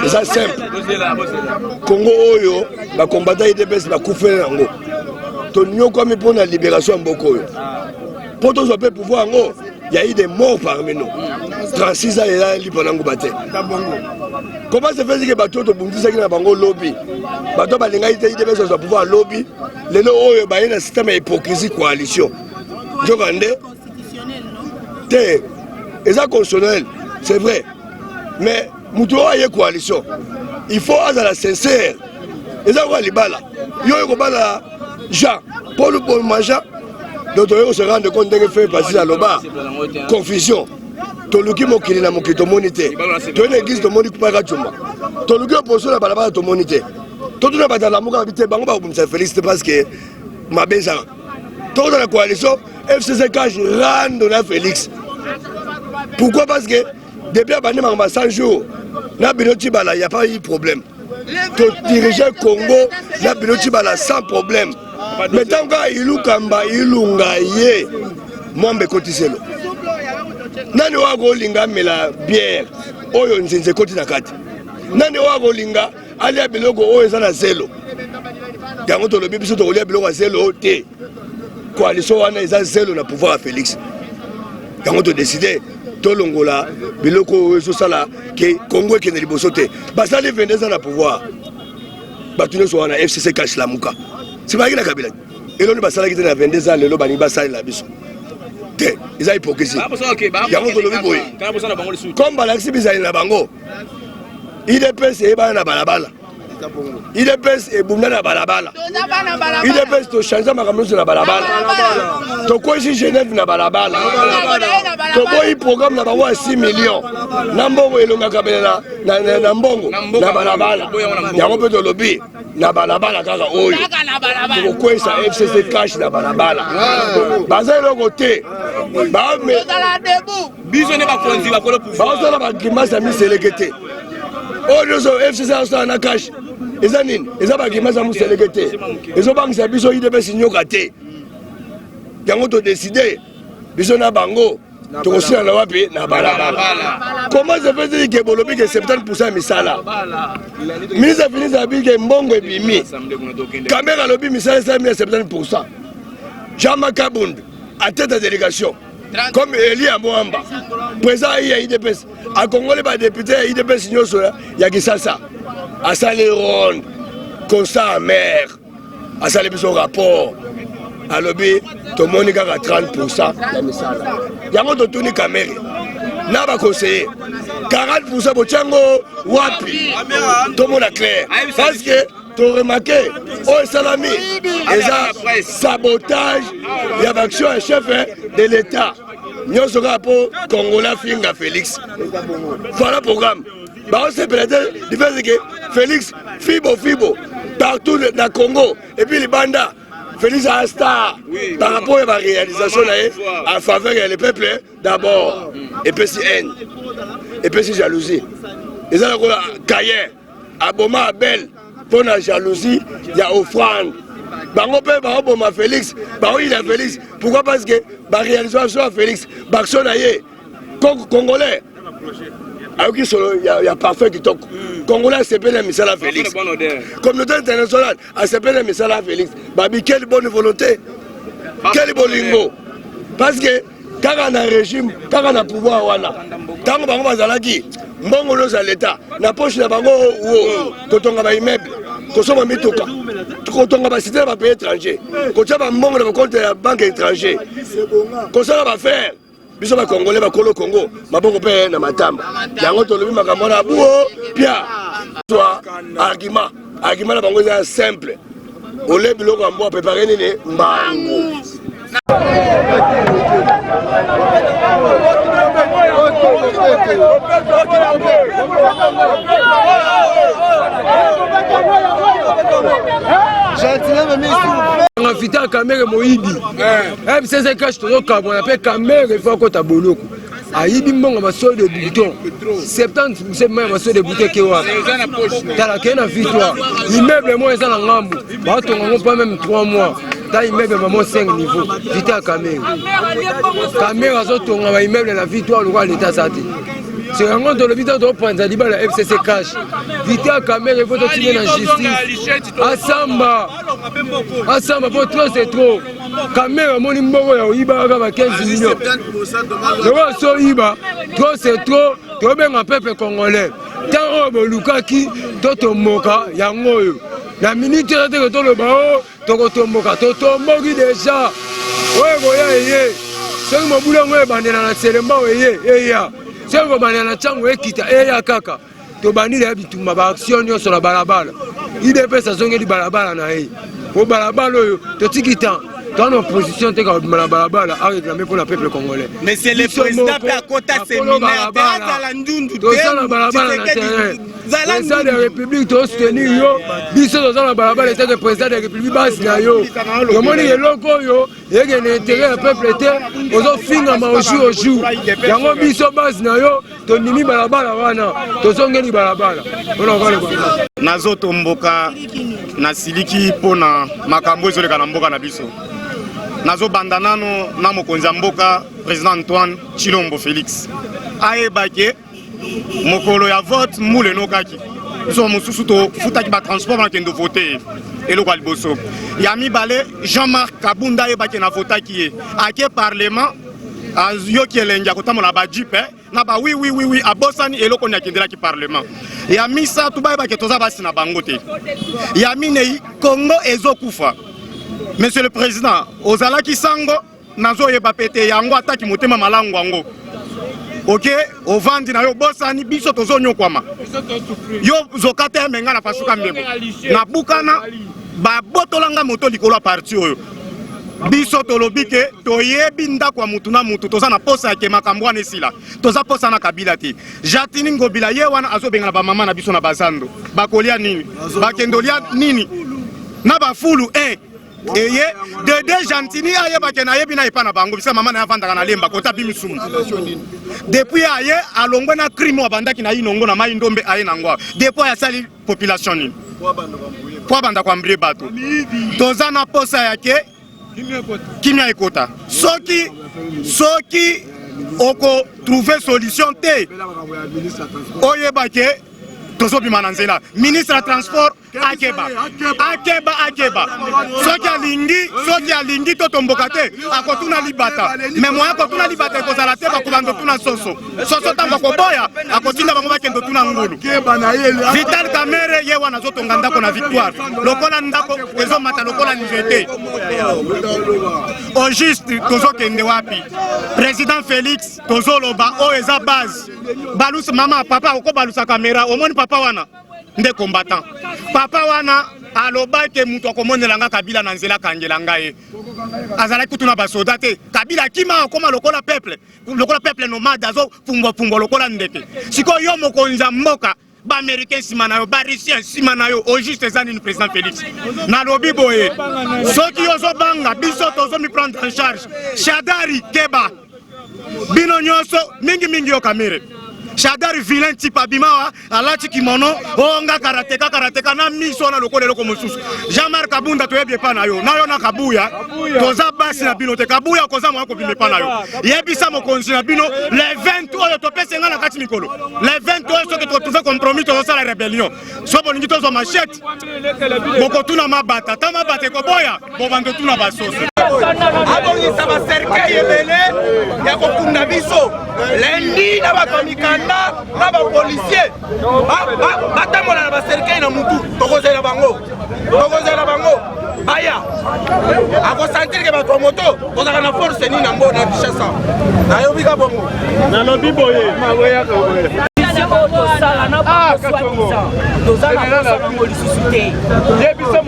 C'est simple. Congo oyo, ba combattant IDPS ba kufela nango. Tonyo comme pour la libération mboko oyo. Pour tous les pouvoir ngo, il y a eu des morts parmi nous. 36 ans et là li pendant ngobaté. Comment se fait que bato to bundisa ki na bango lobby? Bato balinga IDPS za pouvoir lobby. Lelo oyo ba ina système hypocrisie coalition. Jokande Té, c'est constitutionnel, c'est vrai. Mais nous devons y coalition. Il faut être la sincère. Et ça, on libala. Il y a un Jean, Paul Maja, dont on se rend compte que fait passer à l'oba. Confusion. Toluki mokili na mokito monité. Tu es l'église de Monique Parachuma. Toluki opposition la balabala de monité. Tout le monde la moka habité bango ba bumsa félicite parce que ma benza. Tout dans la coalition FCC cache rando na Félix. Pourquoi? Parce que depuis à 100 jours, il n'y a pas eu de problème. Tu diriger le Congo, il sans problème. Mais tant qu'il y a il moi je cotisé. Nani wa golinga mela bière oyo nzinze koti na kati. Nani wa golinga ali biloko oyo za na zelo. Yango to lobi biso to kolia biloko zelo te. Coalition wana eza zelo na pouvoir à Félix. Yango to décider tolongola biloko oyo sala ke Congo ke na liboso te. Basali 22 ans na pouvoir. Batune so wana FCC cache la muka. C'est pas qui la Kabila. Et l'on basala ki te na 22 ans lelo bani basali la biso. Ils ont hypocrisie. Comme Balaxi Bizali na bango, IDPS est na balabala. IDPS est boumna na balabala. IDPS to change ma caméra sur la balabala. To quoi ici Genève na balabala. To quoi programme na bango à 6 millions. Nambongo elonga kabela na mbongo na balabala. Yango pe to lobby na balabala kaka oyo. To quoi ça FCC cash na balabala. Baza le côté. Bah mais bisonné ba konzi ba kolo pouvoir. Ba ça ba kimasa mi selekete. Oh nous FCC ça na cash. Ezanine, ezaba kimasa mu selekete. Ezobangisa biso IDPS nyoka te. Yango to décider biso na bango to kosila na wapi na balabala. Comment se fait que bolobi que 70% misala? Ministre finance abi que mbongo ebimi. Caméra lobi misala 70%. Jean-Marc Kabund à tête de délégation. Comme Eli Amouamba, président IDPS, à Congolais, les députés IDPS, il y a qui ça. À Saléron, constat amer, à Salé son rapport, à l'obé, tout le monde a 30%. Il y a un autre tourné caméra. N'a pas conseillé. 40% pour Tchango, Wapi. Tout le monde a clair. Parce que tu as remarqué, oh Salami, il y a sabotage, il y a action à chef de l'État. Nous avons un rapport Congolais Finga Félix. Voilà le programme. On s'est présenté, il fait que Félix, Fibo, partout dans le Congo. Et puis les bandas, Félix a un star. Par rapport à la réalisation en faveur des peuples, d'abord. Et puis c'est haine. Et puis c'est jalousie. Ils ont un cahier, Aboma, Abel. Pour la jalousie, il y a offrande. Bango pe bango ma Félix, bango il a Félix. Pourquoi? Parce que la réalisation à Félix, l'action aye, Congolais. Alors qu'il y a parfait qui toque. Congolais c'est bien misala Félix. Communauté internationale a c'est bien misala Félix. Babi quelle bonne volonté, quel bolingo. Parce que quand on a un régime, quand on a pouvoir wana, tant bango bazalaki, mbongo lo za l'État, na poche na bango ou kotonga ba immeuble. Kosoma mitoka kotonga ba cité ba pays étranger kotia ba mbongo na compte ya banque étranger kosala ba faire biso ba congolais ba kolo Congo mabongo pe na matamba yango to lobi makambo na buo pia toi argument na bango c'est simple ole biloko ambo préparer nini mbango. On a fité à caméra Moïdi. C'est ce que je te dis, on appelle caméra, il faut qu'on t'abonne. Aïdi mbongo maso de bouton 70% même maso de bouton qui wa tala kena victoire immeuble moi ça na ngambu ba to ngo pas même 3 mois ta immeuble vraiment 5 niveaux vite à caméra caméra zotonga ba immeuble na victoire le roi l'état sati c'est vraiment dans le vidéo de prendre Zaliba la FCC cash vite à caméra il faut tenir la justice asamba pour trop c'est trop caméra moni mbongo ya iba ba 15 millions le roi so iba trop c'est trop to benga peuple congolais tant bolukaki toto moka yango yo la minute de toloba o tokotomboka totomboki déjà oyo koya eye soki mobula ngo ebandela na selemba eye eya soki kobandela na ntango ekita eya kaka tobandile ya bitumba baaction nyonso na balabala idps azongeli balabala na ye po balabala oyo totiki temps dans nos positions, tu as la balabala à réclamer pour le peuple congolais. Mais c'est le président qui a côté séminaire. Les États de la République doivent soutenir yo. Biso dans la balabala, l'État de président de la République basse na yo. Comment les locaux yo, il y a un intérêt au peuple était. Aux autres fins à manger au jour. Yango biso basse na yo, ton nimi balabala wana, ton zongeli balabala. On en va le voir. Nazo tomboka na siliki pona makambo ezoleka na mboka na biso. Nazo bandanano na mokonzi mboka président Antoine Chilombo Félix. Ayebake mokolo ya vote mule nokaki. Biso mosusu to futaki ba transport na kendo voter eloko liboso. Ya mibale Jean-Marc Kabunda ayebake na votaki ye. Ake parlement ayoki elengi akotamola ba jipe na ba oui abosani eloko nyakendela ki parlement. Ya misa tubaye ba ketoza basi na bango te. Ya minei Congo ezokufa. Monsieur le président, ozala ki sango nazo yeba pete yango ataki motema malango yango. OK, ovandi na yo bosani biso tozonyo kwama. Yo zokate menga na fasuka mbebo. Na bukana ba botolanga moto likolo parti oyo. Biso tolobike toyebi ndako mutu na mutu toza na posa ke makambo wana esila toza posa na kabila te Jatini Ngobila ye wana azobenga ba mama na biso na bazando bakolia nini bakendolia nini na bafulu eye Dede Jantini aye bakena yebi na ipana bango bisa mama na yavandaka na lemba kota bimisumu depuis aye alongwe na crime wa bandaki na inongo na mai ndombe aye nangwa depuis ya sali population ni kwa banda kwa mbre bato toza na posa yake Kimia ekota. Soki oko trouver solution te. Oyebake tozo bimananzela. Ministre de transport akeba. Soki alingi to tombokate akotuna libata. Mais moi akotuna libata kozala te bakobando tuna soso. Soso tamba koboya akotinda bango bakendo tuna ngulu. Vital Kamerhe ye wana zotonga ndako na victoire. Lokola ndako ezo mata lokola nzete. Au juste tozo kende wapi. Président Félix tozo loba o eza base. Balus mama papa oko balusa caméra omoni papa wana nde combattant. Papa wana aloba ke mutu akomonela nga Kabila na nzela kangela ngaye. Azala kutuna basoda te. Kabila kima akoma lokola peuple nomade azo fungwa lokola ndeke. Siko yo mokonza mboka ba américain sima na yo ba russien sima na yo au juste ezani ni président Félix. Na lobi boye. Soki yo zo banga biso tozo mi prendre en charge. Shadari Keba. Bino nyoso mingi yo Kamerhe. Shadari vilain type abimawa alati kimono onga karateka na miso na lokole loko mosusu. Jean-Marc Kabunda toyebie pa na yo na kabuya toza basi na bino te kabuya koza mo ko bime pa na yo yebisa mokonzi na bino le 20 oyo to pesa ngana kati mikolo le 20 oyo soki to trouver compromis to sala rébellion so bolingi to zo machette boko tuna mabata ta mabata ko boya bo bando tuna basoso abongisa ba cercueil ebele ya kokunda biso lendi na bakomikanda na ba policier batamola na ba cercueil na mutu tokozela bango baya ako sentir ke bato moto kozaka na force ni na mbo na Kinshasa na yo bika bongo na lobi boye maboya ko boye tosala na baswa tozala na molisusuté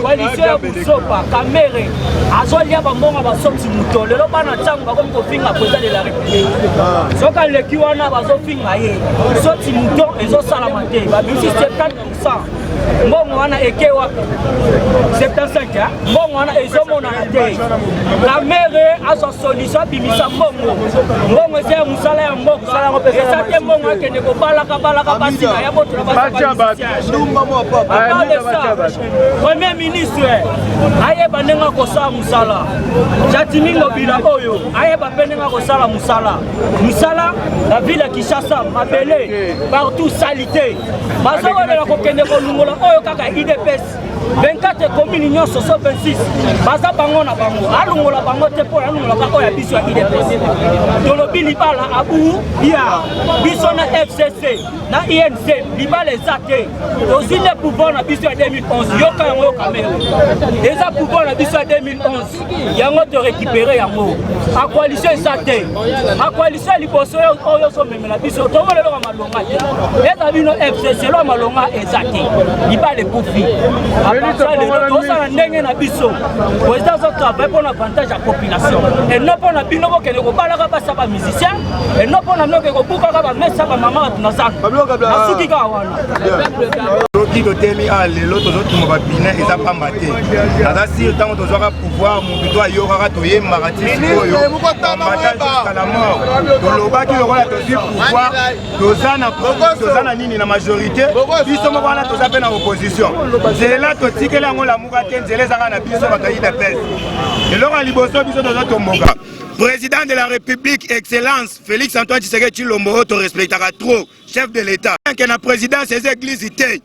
coalition Busopa Kamerhe azolia bambonga basomsi muto lelo bana ntango bakomi kofinga président de la République soka leki wana bazofinga ye soti muto ezosalama te babimisi 70% mbongo wana eke wapi 75 mbongo wana ezomonana te Kamerhe azwa solution abimisa mbongo eza musala ya mboka eza te mbongo akende kobalaka Premier ministre ayeba nenga kosala musala Jatimi Ngobila oyo ayeba penenga kosala musala la ville ya Kinshasa mabele partout salité bazokolela kokende kolungola oyo kaka IDPS 24 communes nyonso 26 baza bango na bango alungola bango te mpo alungola kako ya biso ya IDPS tolobi libala abu ya biso na FCC na INC libala eza te tozwi nde pouvoir na biso ya 2011 yoka yango yokameo eza pouvoir na biso ya 2011 yango torécupere yango akoalition eza te akoalition ya liboso oyo ozomemela biso tomona eloko malonga te eza bino FCC eloko malonga eza te libala ekufi tozala ndenge na biso président azotravaille mpo na avantage ya population eno mpo na bino bokende kobalaka basa bamusicien eno mpo na bino okende kobukaka bamesa bamama bato na zando nasuki kaka wana soki totemi a lelo tozotuma bapine eza pamba te naza sire ntango tozwaka pouvoir motu to ayokaka toyembaka ti sikoyo ambata jusqu'à la mort tolobaki lokola tozwi pouvoir toza na nini na majorité biso moko wana toza mpe na opposition nzela totikeli yango lamuka te nzela ezaka na biso bato ya IDPS eloko ya liboso biso tozotomboka président de la République excellence Félix Antoine Tshisekedi Tshilombo oyo torespectaka trop chef de l'état ke na présidence eza église te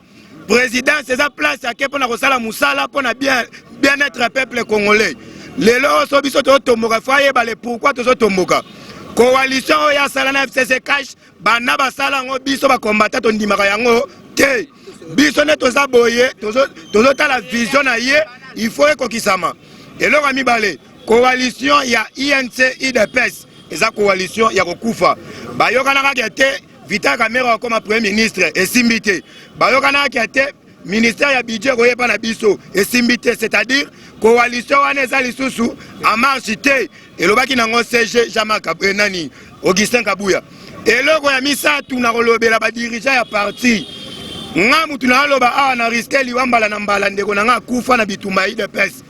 présidence eza place yake mpona kosala mosala mpona bien-être peuple congolais lelo oso biso tozotomboka fo ayeba le pourquoi tozotomboka coalition oyo asala na FCC cash bana basala yango biso bakombata tondimaka yango te biso nde toza boye tozotala vision na ye il faut ekokisama eloko ya mibale coalition ya INC IDPS eza coalition ya kokufa bayokanaka te Vital Kamerhe comme premier ministre esimbi te bayokanaka te ministère ya budget koyeba na biso esimbi te c'est-à-dire coalition wana eza lisusu en marche te elobaki nango CG Jean-Marc nani Augustin Kabuya eloko ya misatu na kolobela badirigant ya parti nga mutu na aloba awa na riske liwambala na mbala ndeko na nga kufa na bitumba IDPS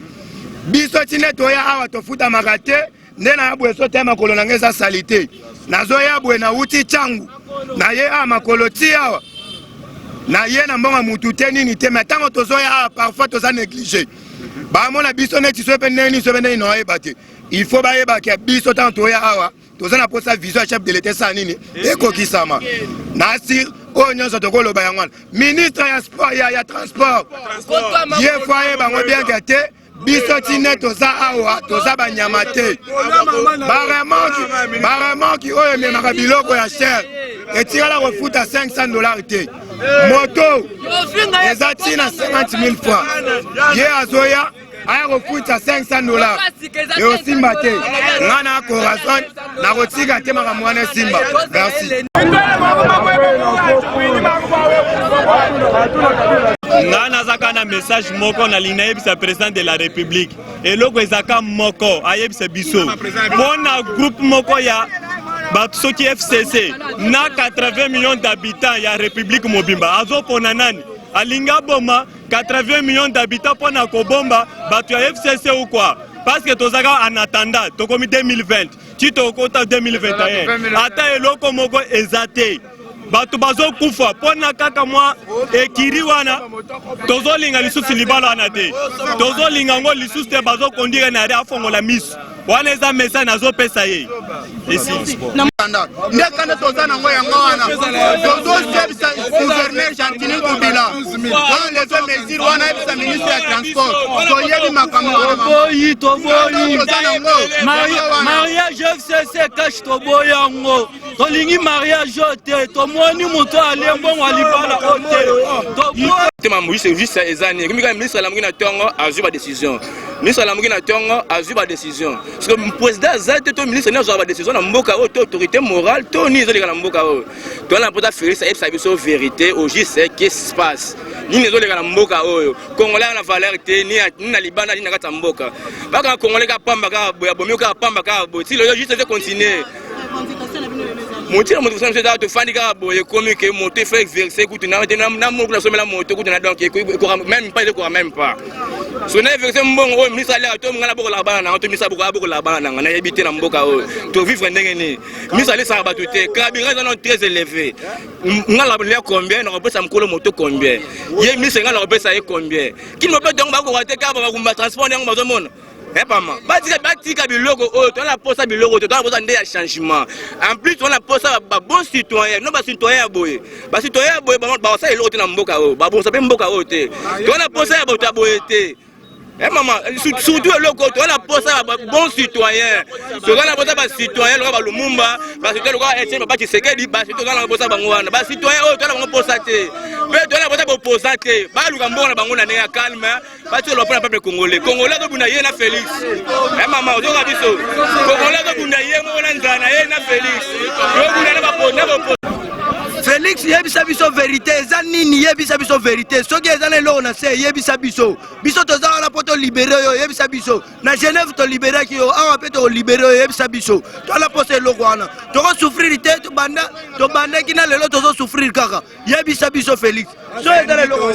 biso tine toya awa tofutamaka te nde na yabwe so te makolo na nga eza sali te nazoya bwe na uti changu na ye awa makolo ti awa na ye na mbonga mutu te nini te me ntango tozoya awa parfois toza néglige bamona biso neti so epe ndeni na oyeba te il faut bayebaka biso ntango toya awa toza na posa vision ya chef de l'état sa nini ekokisama nasir oyo nyonso tokoloba yango wana ministre ya sport ya transport ye fo ayebango bienke te biso tine toza awa toza banyama te baremonki oyo ememaka biloko ya cher etikala kofuta $500 te moto eza tina 50 000 francs ye azoya aya kofuta $500 eosimba te nga na corazon nakotika te makambo wana esimba merci nga nazaka na message moko na lina yebisa président de la république eloko ezaka moko ayebisa biso mpona groupe moko ya bato soki FCC na 80 millions d'habitants ya république mobimba azopona nani alinga boma 80 millions d'habitants mpona kobomba bato ya FCC ou quoi parce que tozaka en attendant tokomi 2020 ti tokota 2021 ata eloko moko eza te bato bazokufa mpona kaka mwa ekiri wana tozolinga lisusu libala wana te tozolinga ngo lisusu te bazokondire na re afongola miso wana eza message nazopesa ye ndekande toza nango yango wana tozosebisa gouverneur Jantini Ngobila wana lezo mesure wana yebisa ministre ya transport toyebi makambo toboyi mariage FCC cash toboyi yango tolingi mariage o te tomoni moto alembongo alibala o te Moïse juste ezani comme ministre la mugina tongo azwi ba décision ministre la mugina tongo azwi ba décision parce que président zate to ministre na azwi ba décision na mboka o autorité morale to ni ezoleka na mboka o to na pota Félix et sa biso vérité au juste qu'est-ce qui se passe ni ezoleka na mboka oyo congolais na valeur te ni na libanda ni na kata mboka baka congolais ka pamba ka boya bomi ka pamba ka bo ti le juste de continuer Monter la motivation c'est de faire des gars boye comme que monter faire exercer écoute na moko la sommet la moto écoute na donc même pas de quoi même pas so na versé mbongo ministre ala to ngala boko la bana to ministre boko la bana na habité na mboka o to vivre ndenge ni ministre ala sa bato te carburant non très élevé ngala le combien on peut ça mkolo moto combien ye ministre ngala peut ça combien qui ne peut donc ba ko te ka ba ko transport ngo bazomona eh pama batika biloko o to la posa biloko to la posa ndé ya changement en plus on la posa ba bon citoyen non ba citoyen boye ba ba ça eloko te na mboka o ba bon ça pe mboka o te to la posa ya boto boye te. Eh maman, surtout le côté, on a posé un bon citoyen. Si on a posé un citoyen, on a le Lumumba, parce que on a été un qui s'est dit, parce que on a posé un citoyen, on a posé mais on a posé un opposant. Bah, le Gambon a bangoné à calme, parce que le peuple congolais. Congolais de Bounaïe na Félix. Eh maman, on a dit ça. Congolais de Bounaïe, on a Nzanaïe na Félix. Félix yebisa biso vérité eza nini yebisa biso vérité soki eza na eloko na se yebisa biso tozala na poto libéré yo yebisa biso na Genève to libéré ki yo awa pe to libéré yo yebisa biso to la poste eloko wana toko souffrir te to banda ki na lelo tozo souffrir kaka yebisa biso Félix so eza na eloko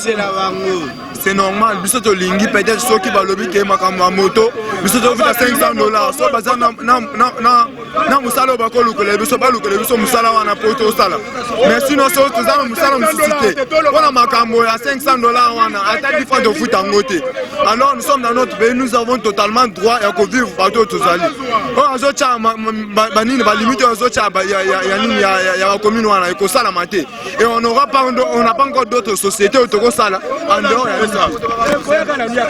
c'est normal biso to lingi peut-être soki balobi ke makambo moto biso to vita $500 so baza na musala ba ko lukole biso ba lukole biso musala wana poto sala mais sinon so to za musala musicité on makambo ya $500 wana ata différent de foot en côté alors nous sommes dans notre pays nous avons totalement droit à vivre partout tozali on azo cha banini ba limite azo cha ya nini ya commune wana ko sala maté et on n'a pas encore d'autres sociétés au toko sala en dehors ya ça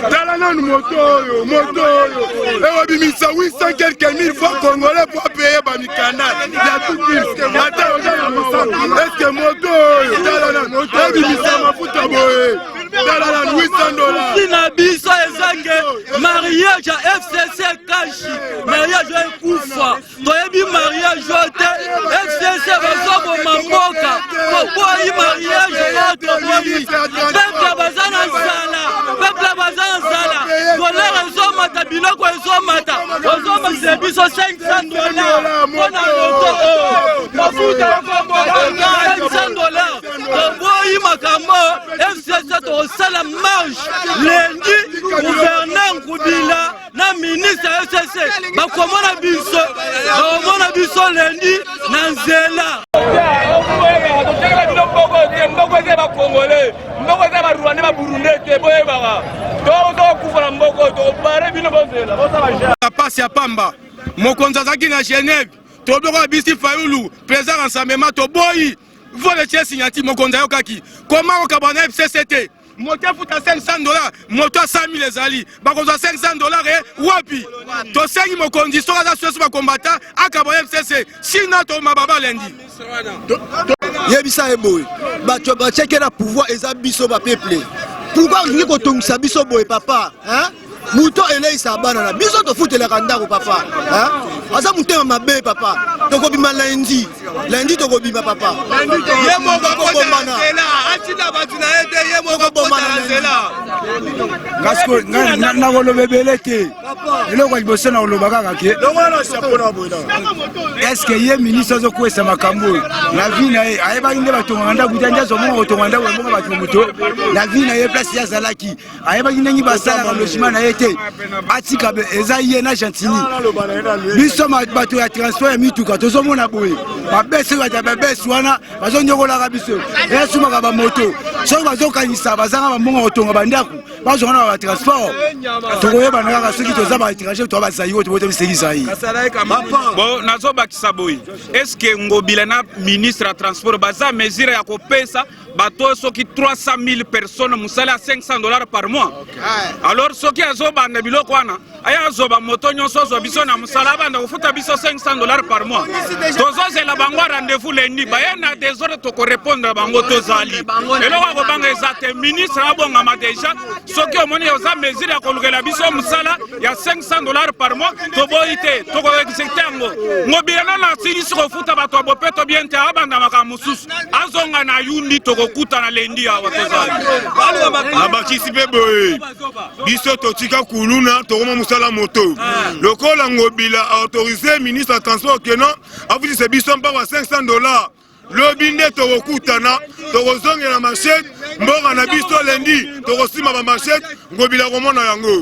tala nanu moto yo et obimisa 800 quelques mille fois congolais pour payer ba mikanda ya tout pile est-ce que moto yo tala nanu moto obimisa mafuta boye tala nanu $800 sina biso ezange mariage ya FCC kashi mariage ya kufa toyebi mariage te FCC bazoboma mboka koboyi mariage oto boyi peuple bazana nzala kolera ezomata biloko ezomata ozomasa biso $500 mpona moto mafuta $500 toboyi makambo FCC tosala marche lendi gouverneur Nkubila na ministre FCC bakomona biso lendi na nzela pasi ya pamba mokonzi azalaki na Genève toboko bisi Fayulu président rassemblement toboyi vole tie signati mokonzi ayokaki comment okabana FCCT moto afuta $500 moto $100,000 ezali bakozwa $500 wapi tosengi mokonzi soki aza susu bakombata akabana FCC sina tomababa lendi yebisa eboye bato batiaki na pouvoir eza biso bapeuple pourquoi olingi kotongisa biso boye papa muto eleisa bana na biso tofutelaka ndako papa aza motema mabe papa tokobima lundi tokobima papa ye moko kobombana atina bato na ye te ye moko bombana kasi nakoloba ebele te eloko ya liboso na koloba kaka ke eske ye ministre azokwesa makambo oyo na vi na ye ayebaki nde batongaka ndako te nde azomona kotonga ndako ebonga bato moto na vi na ye place ye azalaki ayebaki ndenge basalaka logement na ye te atika eza ye na gentini biso bato ya transport ya mituka tozomona boye babesi bata babesi wana bazonyokolaka biso esumaka bamoto soki bazokanisa bazanga bambonga kotonga bandako bazongana ba transport tokoyebana kaka soki toza baétranger to bazali oyo tobote bisekisa ye bon nazobakisa boye eske Ngobila na ministre ya transport baza mesure ya kopesa bato soki 300,000 personnes musala ya $500 par mois alors soki azobanda biloko wana aya azoba moto nyonso ozwa biso na musala abanda kofuta biso $500 par mois tozozela bango rendez-vous lendi baya na desordre tokorépondre bango tozali eloko akobanga eza te ministre abongama deja soki omoni oza mesure ya kolukela biso musala ya $500 par mois toboyi te tokoexécute yango Ngobila nano asilisi kofuta bato ya bopeto bien te abanda makambo mosusu azonga na yundi tokokutana lendi awa tozali abakisi mpe boye biso totika kuluna tokoma mosala moto lokola Ngobila autorisé ministre ya transport keno afutisa biso mpaka $500 lobi nde tokokutana tokozongela marché mboka na biso lendi tokosima ba machette ngobila komona yango.